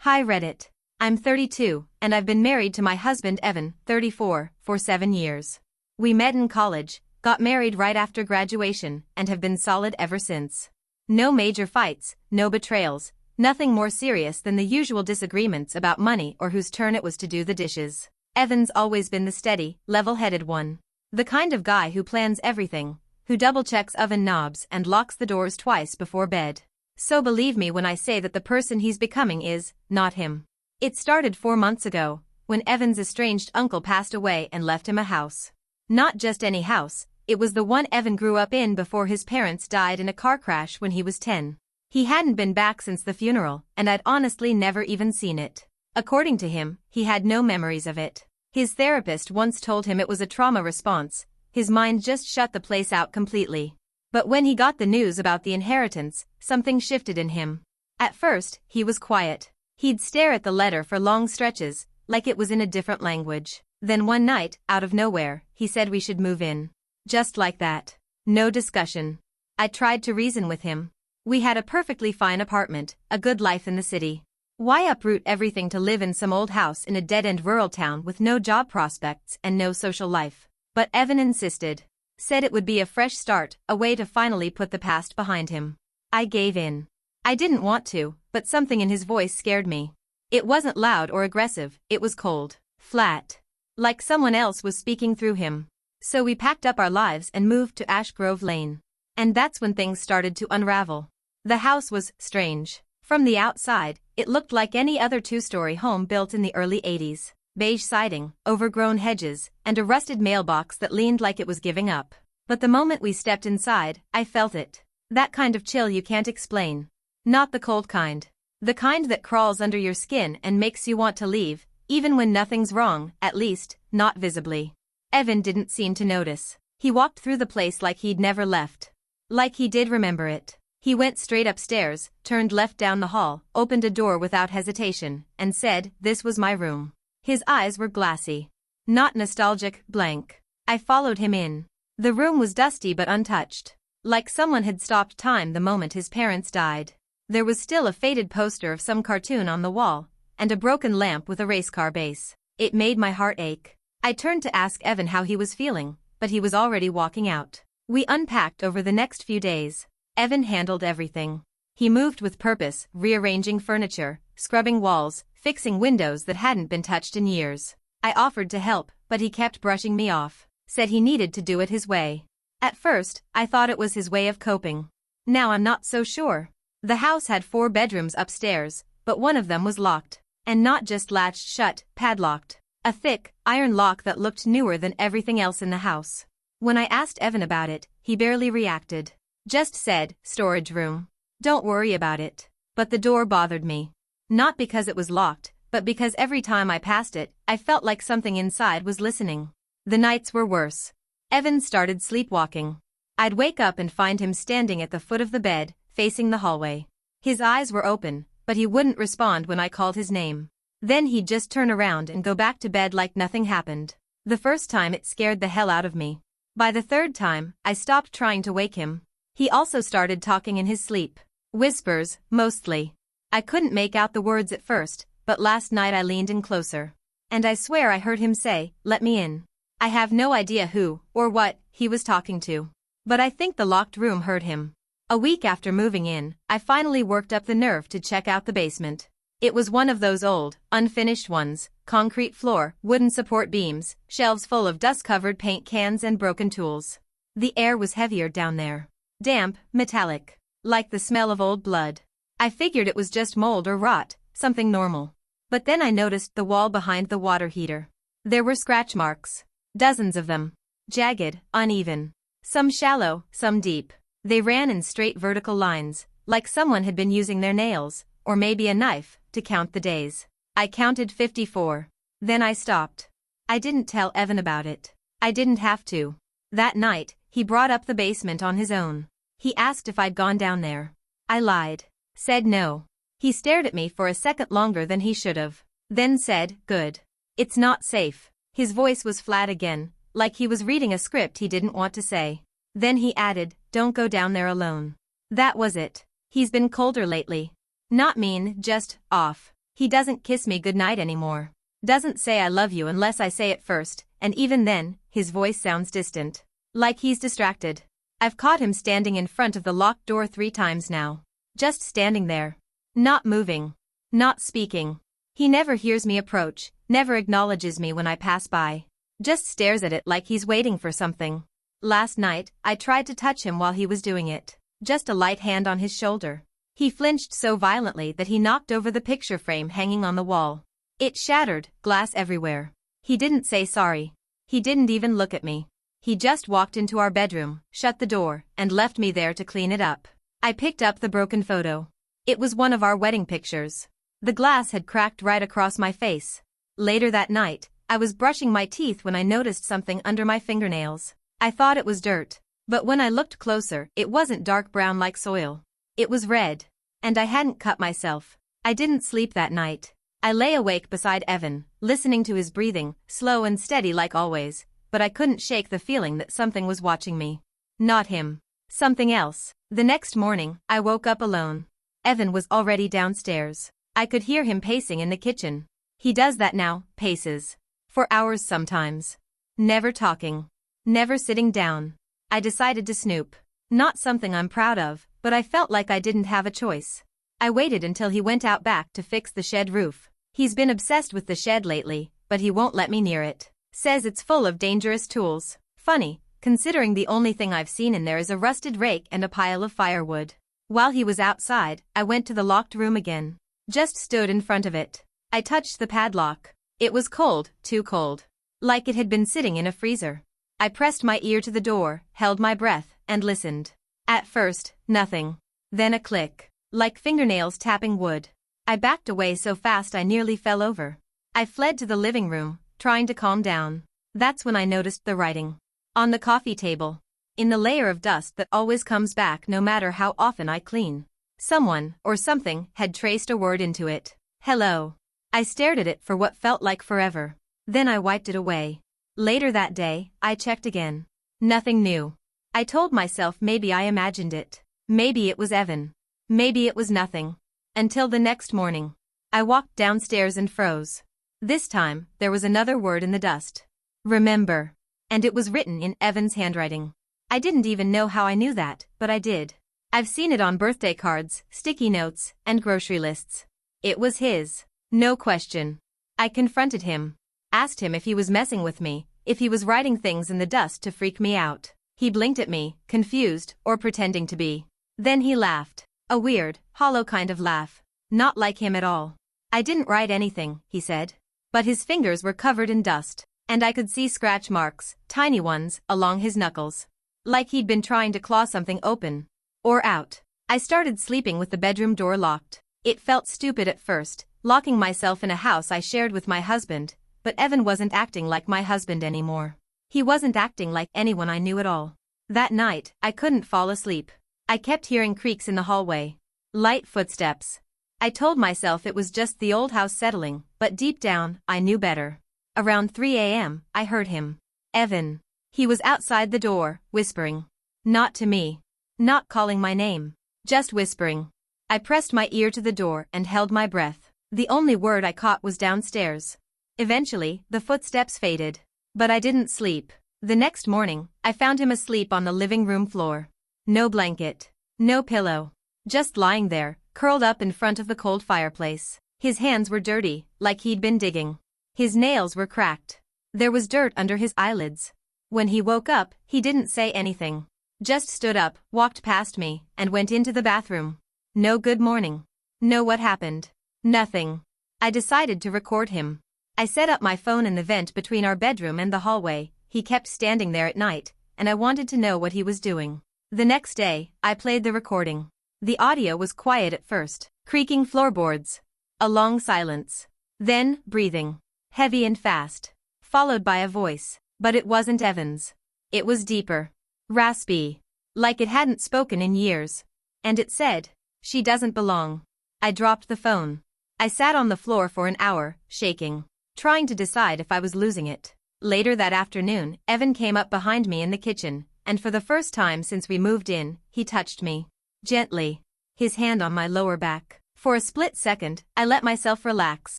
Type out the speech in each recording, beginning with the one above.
Hi Reddit. I'm 32, and I've been married to my husband Evan, 34, for 7 years. We met in college, got married right after graduation, and have been solid ever since. No major fights, no betrayals, nothing more serious than the usual disagreements about money or whose turn it was to do the dishes. Evan's always been the steady, level-headed one. The kind of guy who plans everything, who double-checks oven knobs and locks the doors twice before bed. So believe me when I say that the person he's becoming is not him. It started 4 months ago, when Evan's estranged uncle passed away and left him a house. Not just any house, it was the one Evan grew up in before his parents died in a car crash when he was 10. He hadn't been back since the funeral, and I'd honestly never even seen it. According to him, he had no memories of it. His therapist once told him it was a trauma response, his mind just shut the place out completely. But when he got the news about the inheritance, something shifted in him. At first, he was quiet. He'd stare at the letter for long stretches, like it was in a different language. Then one night, out of nowhere, he said we should move in. Just like that. No discussion. I tried to reason with him. We had a perfectly fine apartment, a good life in the city. Why uproot everything to live in some old house in a dead-end rural town with no job prospects and no social life? But Evan insisted. Said it would be a fresh start, a way to finally put the past behind him. I gave in. I didn't want to, but something in his voice scared me. It wasn't loud or aggressive, it was cold, flat. Like someone else was speaking through him. So we packed up our lives and moved to Ash Grove Lane. And that's when things started to unravel. The house was strange. From the outside, it looked like any other two-story home built in the early 80s. Beige siding, overgrown hedges, and a rusted mailbox that leaned like it was giving up. But the moment we stepped inside, I felt it. That kind of chill you can't explain. Not the cold kind. The kind that crawls under your skin and makes you want to leave, even when nothing's wrong, at least, not visibly. Evan didn't seem to notice. He walked through the place like he'd never left. Like he did remember it. He went straight upstairs, turned left down the hall, opened a door without hesitation, and said, "This was my room." His eyes were glassy. Not nostalgic, blank. I followed him in. The room was dusty but untouched. Like someone had stopped time the moment his parents died. There was still a faded poster of some cartoon on the wall, and a broken lamp with a race car base. It made my heart ache. I turned to ask Evan how he was feeling, but he was already walking out. We unpacked over the next few days. Evan handled everything. He moved with purpose, rearranging furniture, scrubbing walls, fixing windows that hadn't been touched in years. I offered to help, but he kept brushing me off. Said he needed to do it his way. At first, I thought it was his way of coping. Now I'm not so sure. The house had 4 bedrooms upstairs, but one of them was locked. And not just latched shut, padlocked. A thick, iron lock that looked newer than everything else in the house. When I asked Evan about it, he barely reacted. Just said, "Storage room. Don't worry about it." But the door bothered me. Not because it was locked, but because every time I passed it, I felt like something inside was listening. The nights were worse. Evan started sleepwalking. I'd wake up and find him standing at the foot of the bed, facing the hallway. His eyes were open, but he wouldn't respond when I called his name. Then he'd just turn around and go back to bed like nothing happened. The first time it scared the hell out of me. By the third time, I stopped trying to wake him. He also started talking in his sleep. Whispers, mostly. I couldn't make out the words at first, but last night I leaned in closer. And I swear I heard him say, "Let me in." I have no idea who, or what, he was talking to. But I think the locked room heard him. A week after moving in, I finally worked up the nerve to check out the basement. It was one of those old, unfinished ones, concrete floor, wooden support beams, shelves full of dust-covered paint cans and broken tools. The air was heavier down there. Damp, metallic. Like the smell of old blood. I figured it was just mold or rot, something normal. But then I noticed the wall behind the water heater. There were scratch marks. Dozens of them. Jagged, uneven. Some shallow, some deep. They ran in straight vertical lines, like someone had been using their nails, or maybe a knife, to count the days. I counted 54. Then I stopped. I didn't tell Evan about it. I didn't have to. That night, he brought up the basement on his own. He asked if I'd gone down there. I lied. Said no. He stared at me for a second longer than he should have. Then said, "Good. It's not safe." His voice was flat again, like he was reading a script he didn't want to say. Then he added, "Don't go down there alone." That was it. He's been colder lately. Not mean, just off. He doesn't kiss me goodnight anymore. Doesn't say I love you unless I say it first, and even then, his voice sounds distant. Like he's distracted. I've caught him standing in front of the locked door 3 times now. Just standing there. Not moving. Not speaking. He never hears me approach, never acknowledges me when I pass by. Just stares at it like he's waiting for something. Last night, I tried to touch him while he was doing it. Just a light hand on his shoulder. He flinched so violently that he knocked over the picture frame hanging on the wall. It shattered, glass everywhere. He didn't say sorry. He didn't even look at me. He just walked into our bedroom, shut the door, and left me there to clean it up. I picked up the broken photo. It was one of our wedding pictures. The glass had cracked right across my face. Later that night, I was brushing my teeth when I noticed something under my fingernails. I thought it was dirt. But when I looked closer, it wasn't dark brown like soil. It was red. And I hadn't cut myself. I didn't sleep that night. I lay awake beside Evan, listening to his breathing, slow and steady like always, but I couldn't shake the feeling that something was watching me. Not him. Something else. The next morning, I woke up alone. Evan was already downstairs. I could hear him pacing in the kitchen. He does that now, paces. For hours sometimes. Never talking. Never sitting down. I decided to snoop. Not something I'm proud of, but I felt like I didn't have a choice. I waited until he went out back to fix the shed roof. He's been obsessed with the shed lately, but he won't let me near it. Says it's full of dangerous tools. Funny, considering the only thing I've seen in there is a rusted rake and a pile of firewood. While he was outside, I went to the locked room again. Just stood in front of it. I touched the padlock. It was cold, too cold. Like it had been sitting in a freezer. I pressed my ear to the door, held my breath, and listened. At first, nothing. Then a click. Like fingernails tapping wood. I backed away so fast I nearly fell over. I fled to the living room, trying to calm down. That's when I noticed the writing. On the coffee table. In the layer of dust that always comes back no matter how often I clean. Someone, or something, had traced a word into it. Hello. I stared at it for what felt like forever. Then I wiped it away. Later that day, I checked again. Nothing new. I told myself maybe I imagined it. Maybe it was Evan. Maybe it was nothing. Until the next morning. I walked downstairs and froze. This time, there was another word in the dust. Remember. And it was written in Evan's handwriting. I didn't even know how I knew that, but I did. I've seen it on birthday cards, sticky notes, and grocery lists. It was his. No question. I confronted him. Asked him if he was messing with me, if he was writing things in the dust to freak me out. He blinked at me, confused, or pretending to be. Then he laughed. A weird, hollow kind of laugh. Not like him at all. I didn't write anything, he said. But his fingers were covered in dust, and I could see scratch marks, tiny ones, along his knuckles. Like he'd been trying to claw something open. Or out. I started sleeping with the bedroom door locked. It felt stupid at first, locking myself in a house I shared with my husband, but Evan wasn't acting like my husband anymore. He wasn't acting like anyone I knew at all. That night, I couldn't fall asleep. I kept hearing creaks in the hallway. Light footsteps. I told myself it was just the old house settling, but deep down, I knew better. Around 3 a.m., I heard him. Evan. He was outside the door, whispering. Not to me. Not calling my name. Just whispering. I pressed my ear to the door and held my breath. The only word I caught was downstairs. Eventually, the footsteps faded. But I didn't sleep. The next morning, I found him asleep on the living room floor. No blanket. No pillow. Just lying there, curled up in front of the cold fireplace. His hands were dirty, like he'd been digging. His nails were cracked. There was dirt under his eyelids. When he woke up, he didn't say anything. Just stood up, walked past me, and went into the bathroom. No good morning. No what happened. Nothing. I decided to record him. I set up my phone in the vent between our bedroom and the hallway. He kept standing there at night, and I wanted to know what he was doing. The next day, I played the recording. The audio was quiet at first, creaking floorboards. A long silence. Then, breathing. Heavy and fast. Followed by a voice. But it wasn't Evan's. It was deeper. Raspy. Like it hadn't spoken in years. And it said, "She doesn't belong." I dropped the phone. I sat on the floor for an hour, shaking. Trying to decide if I was losing it. Later that afternoon, Evan came up behind me in the kitchen, and for the first time since we moved in, he touched me. Gently. His hand on my lower back. For a split second, I let myself relax.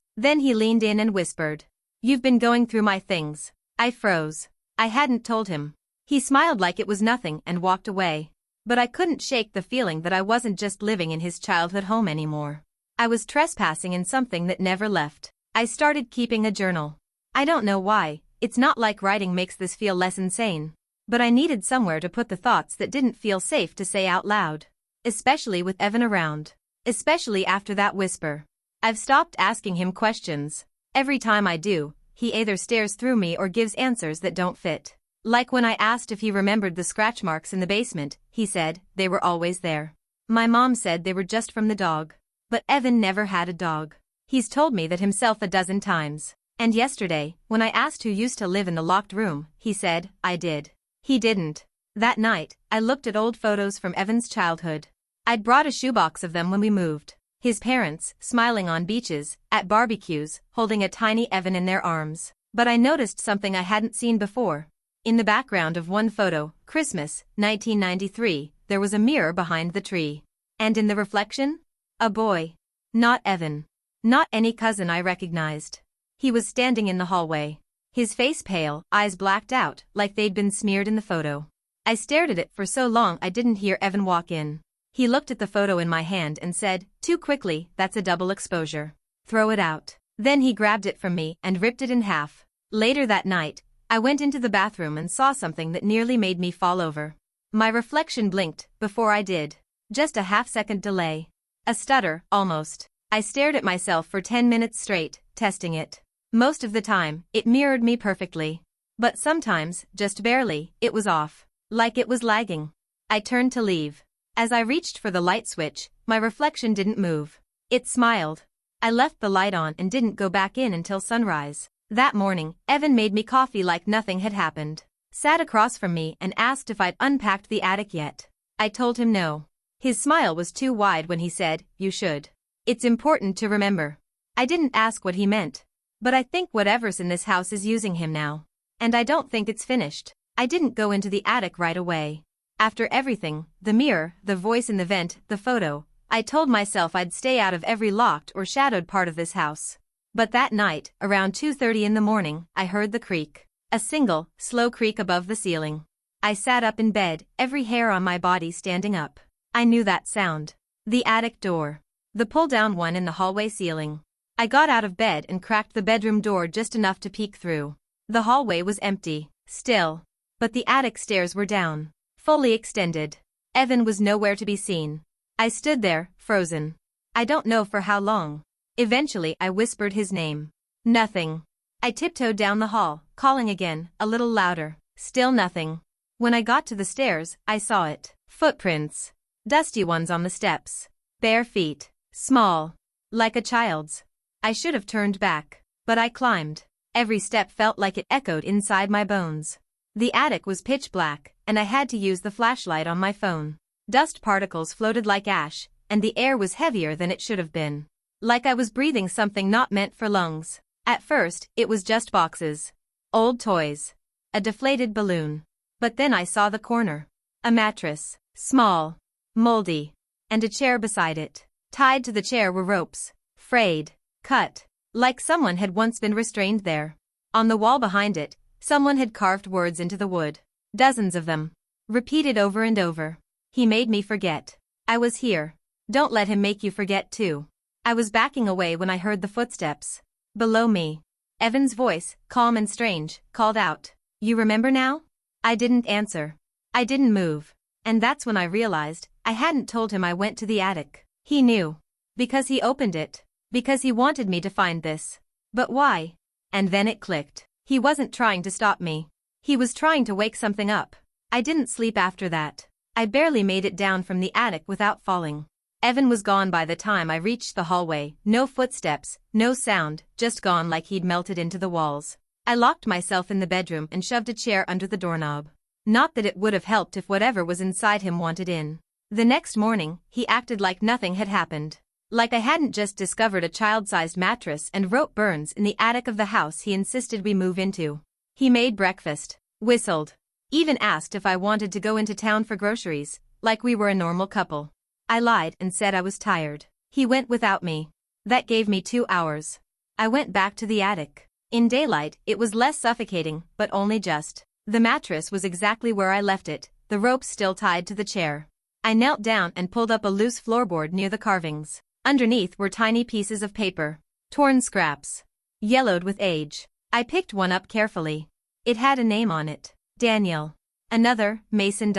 Then he leaned in and whispered, "You've been going through my things." I froze. I hadn't told him. He smiled like it was nothing and walked away. But I couldn't shake the feeling that I wasn't just living in his childhood home anymore. I was trespassing in something that never left. I started keeping a journal. I don't know why, it's not like writing makes this feel less insane. But I needed somewhere to put the thoughts that didn't feel safe to say out loud. Especially with Evan around. Especially after that whisper. I've stopped asking him questions. Every time I do, he either stares through me or gives answers that don't fit. Like when I asked if he remembered the scratch marks in the basement, he said, they were always there. My mom said they were just from the dog. But Evan never had a dog. He's told me that himself a dozen times. And yesterday, when I asked who used to live in the locked room, he said, I did. He didn't. That night, I looked at old photos from Evan's childhood. I'd brought a shoebox of them when we moved. His parents, smiling on beaches, at barbecues, holding a tiny Evan in their arms. But I noticed something I hadn't seen before. In the background of one photo, Christmas, 1993, there was a mirror behind the tree. And in the reflection? A boy. Not Evan. Not any cousin I recognized. He was standing in the hallway. His face pale, eyes blacked out, like they'd been smeared in the photo. I stared at it for so long I didn't hear Evan walk in. He looked at the photo in my hand and said, too quickly, that's a double exposure. Throw it out. Then he grabbed it from me and ripped it in half. Later that night, I went into the bathroom and saw something that nearly made me fall over. My reflection blinked, before I did. Just a half-second delay. A stutter, almost. I stared at myself for 10 minutes straight, testing it. Most of the time, it mirrored me perfectly. But sometimes, just barely, it was off. Like it was lagging. I turned to leave. As I reached for the light switch, my reflection didn't move. It smiled. I left the light on and didn't go back in until sunrise. That morning, Evan made me coffee like nothing had happened. Sat across from me and asked if I'd unpacked the attic yet. I told him no. His smile was too wide when he said, you should. It's important to remember. I didn't ask what he meant. But I think whatever's in this house is using him now. And I don't think it's finished. I didn't go into the attic right away. After everything, the mirror, the voice in the vent, the photo, I told myself I'd stay out of every locked or shadowed part of this house. But that night, around 2:30 in the morning, I heard the creak. A single, slow creak above the ceiling. I sat up in bed, every hair on my body standing up. I knew that sound. The attic door. The pull-down one in the hallway ceiling. I got out of bed and cracked the bedroom door just enough to peek through. The hallway was empty, still. But the attic stairs were down. Fully extended. Evan was nowhere to be seen. I stood there, frozen. I don't know for how long. Eventually I whispered his name. Nothing. I tiptoed down the hall, calling again, a little louder. Still nothing. When I got to the stairs, I saw it. Footprints. Dusty ones on the steps. Bare feet. Small. Like a child's. I should have turned back. But I climbed. Every step felt like it echoed inside my bones. The attic was pitch black, and I had to use the flashlight on my phone. Dust particles floated like ash, and the air was heavier than it should have been. Like I was breathing something not meant for lungs. At first, it was just boxes. Old toys. A deflated balloon. But then I saw the corner. A mattress. Small. Moldy. And a chair beside it. Tied to the chair were ropes. Frayed. Cut. Like someone had once been restrained there. On the wall behind it, someone had carved words into the wood. Dozens of them. Repeated over and over. He made me forget. I was here. Don't let him make you forget too. I was backing away when I heard the footsteps. Below me. Evan's voice, calm and strange, called out. You remember now? I didn't answer. I didn't move. And that's when I realized, I hadn't told him I went to the attic. He knew. Because he opened it. Because he wanted me to find this. But why? And then it clicked. He wasn't trying to stop me. He was trying to wake something up. I didn't sleep after that. I barely made it down from the attic without falling. Evan was gone by the time I reached the hallway. No footsteps, no sound, just gone like he'd melted into the walls. I locked myself in the bedroom and shoved a chair under the doorknob. Not that it would have helped if whatever was inside him wanted in. The next morning, he acted like nothing had happened. Like I hadn't just discovered a child-sized mattress and rope burns in the attic of the house he insisted we move into. He made breakfast, whistled, even asked if I wanted to go into town for groceries, like we were a normal couple. I lied and said I was tired. He went without me. That gave me 2 hours. I went back to the attic. In daylight, it was less suffocating, but only just. The mattress was exactly where I left it, the ropes still tied to the chair. I knelt down and pulled up a loose floorboard near the carvings. Underneath were tiny pieces of paper. Torn scraps. Yellowed with age. I picked one up carefully. It had a name on it. Daniel. Another, Mason.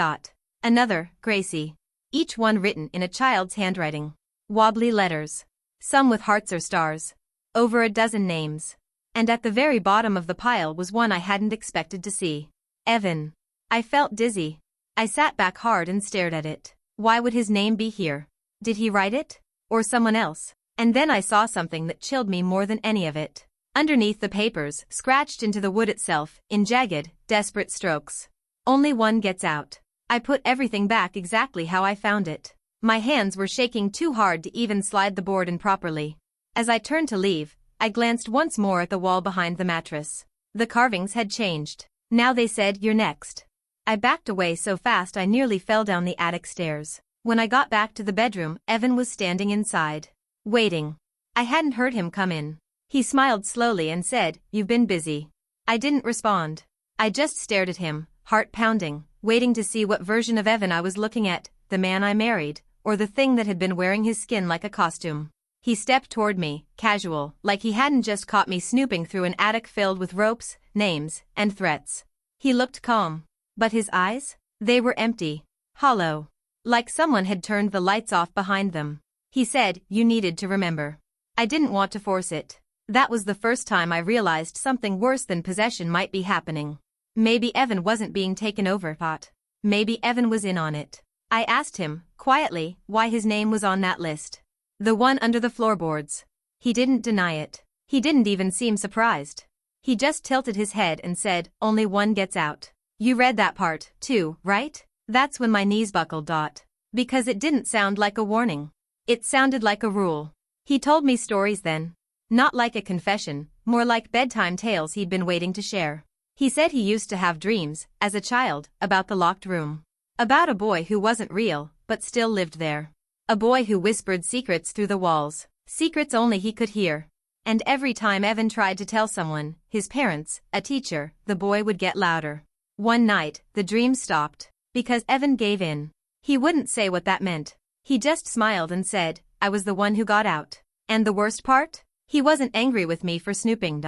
Another, Gracie. Each one written in a child's handwriting. Wobbly letters. Some with hearts or stars. Over a dozen names. And at the very bottom of the pile was one I hadn't expected to see. Evan. I felt dizzy. I sat back hard and stared at it. Why would his name be here? Did he write it? Or someone else? And then I saw something that chilled me more than any of it. Underneath the papers, scratched into the wood itself, in jagged, desperate strokes. Only one gets out. I put everything back exactly how I found it. My hands were shaking too hard to even slide the board in properly. As I turned to leave, I glanced once more at the wall behind the mattress. The carvings had changed. Now they said, "You're next." I backed away so fast I nearly fell down the attic stairs. When I got back to the bedroom, Evan was standing inside. Waiting. I hadn't heard him come in. He smiled slowly and said, "You've been busy." I didn't respond. I just stared at him, heart pounding, waiting to see what version of Evan I was looking at, the man I married, or the thing that had been wearing his skin like a costume. He stepped toward me, casual, like he hadn't just caught me snooping through an attic filled with ropes, names, and threats. He looked calm. But his eyes? They were empty. Hollow. Like someone had turned the lights off behind them. He said, "You needed to remember." I didn't want to force it. That was the first time I realized something worse than possession might be happening. Maybe Evan wasn't being taken over, thought. Maybe Evan was in on it. I asked him, quietly, why his name was on that list. The one under the floorboards. He didn't deny it. He didn't even seem surprised. He just tilted his head and said, "Only one gets out." You read that part, too, right? That's when my knees buckled. Because it didn't sound like a warning. It sounded like a rule. He told me stories then. Not like a confession, more like bedtime tales he'd been waiting to share. He said he used to have dreams, as a child, about the locked room. About a boy who wasn't real, but still lived there. A boy who whispered secrets through the walls, secrets only he could hear. And every time Evan tried to tell someone, his parents, a teacher, the boy would get louder. One night, the dream stopped, because Evan gave in. He wouldn't say what that meant. He just smiled and said, "I was the one who got out." And the worst part? He wasn't angry with me for snooping.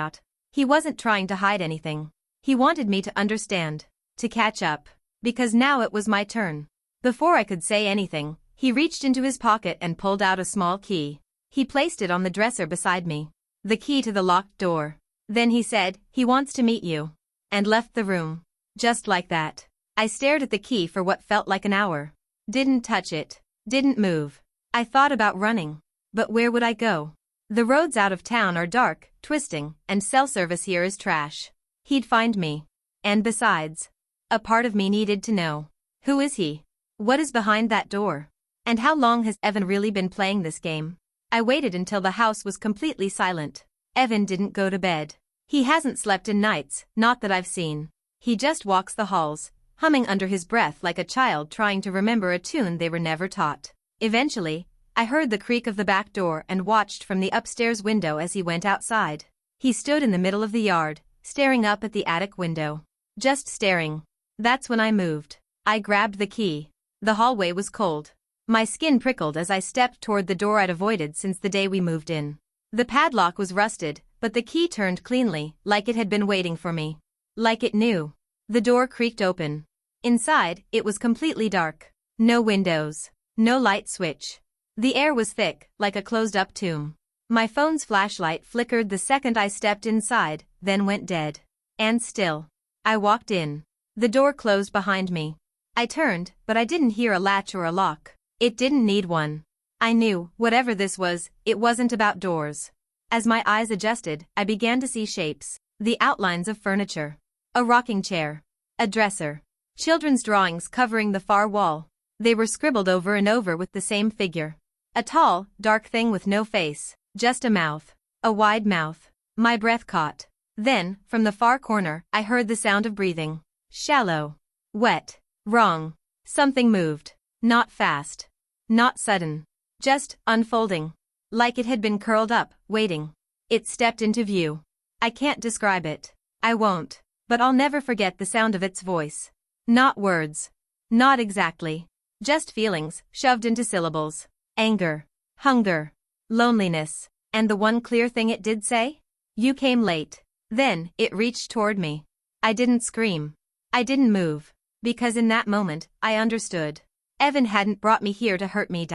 He wasn't trying to hide anything. He wanted me to understand, to catch up, because now it was my turn. Before I could say anything, he reached into his pocket and pulled out a small key. He placed it on the dresser beside me. The key to the locked door. Then he said, "He wants to meet you." And left the room. Just like that. I stared at the key for what felt like an hour. Didn't touch it. Didn't move. I thought about running. But where would I go? The roads out of town are dark, twisting, and cell service here is trash. He'd find me. And besides, a part of me needed to know. Who is he? What is behind that door? And how long has Evan really been playing this game? I waited until the house was completely silent. Evan didn't go to bed. He hasn't slept in nights, not that I've seen. He just walks the halls, humming under his breath like a child trying to remember a tune they were never taught. Eventually, I heard the creak of the back door and watched from the upstairs window as he went outside. He stood in the middle of the yard, staring up at the attic window. Just staring. That's when I moved. I grabbed the key. The hallway was cold. My skin prickled as I stepped toward the door I'd avoided since the day we moved in. The padlock was rusted, but the key turned cleanly, like it had been waiting for me. Like it knew. The door creaked open. Inside, it was completely dark. No windows. No light switch. The air was thick, like a closed-up tomb. My phone's flashlight flickered the second I stepped inside, then went dead. And still. I walked in. The door closed behind me. I turned, but I didn't hear a latch or a lock. It didn't need one. I knew, whatever this was, it wasn't about doors. As my eyes adjusted, I began to see shapes. The outlines of furniture. A rocking chair. A dresser. Children's drawings covering the far wall. They were scribbled over and over with the same figure. A tall, dark thing with no face, just a mouth. A wide mouth. My breath caught. Then, from the far corner, I heard the sound of breathing. Shallow. Wet. Wrong. Something moved. Not fast. Not sudden. Just, unfolding. Like it had been curled up, waiting. It stepped into view. I can't describe it. I won't. But I'll never forget the sound of its voice. Not words. Not exactly. Just feelings, shoved into syllables. Anger. Hunger. Loneliness. And the one clear thing it did say? You came late. Then, it reached toward me. I didn't scream. I didn't move. Because in that moment, I understood. Evan hadn't brought me here to hurt me.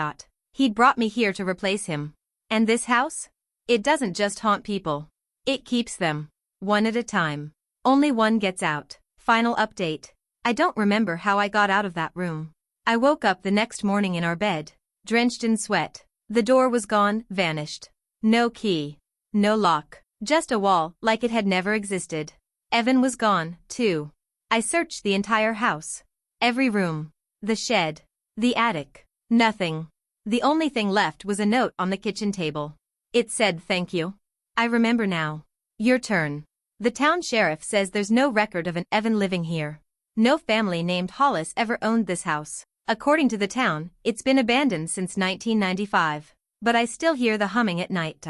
He'd brought me here to replace him. And this house? It doesn't just haunt people. It keeps them. One at a time. Only one gets out. Final update. I don't remember how I got out of that room. I woke up the next morning in our bed, drenched in sweat. The door was gone, vanished. No key. No lock. Just a wall, like it had never existed. Evan was gone, too. I searched the entire house. Every room. The shed. The attic. Nothing. The only thing left was a note on the kitchen table. It said thank you. I remember now. Your turn. The town sheriff says there's no record of an Evan living here. No family named Hollis ever owned this house. According to the town, it's been abandoned since 1995. But I still hear the humming at night.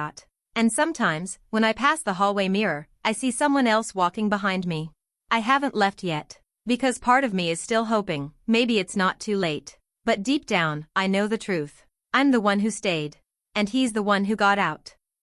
And sometimes, when I pass the hallway mirror, I see someone else walking behind me. I haven't left yet. Because part of me is still hoping, maybe it's not too late. But deep down, I know the truth. I'm the one who stayed. And he's the one who got out.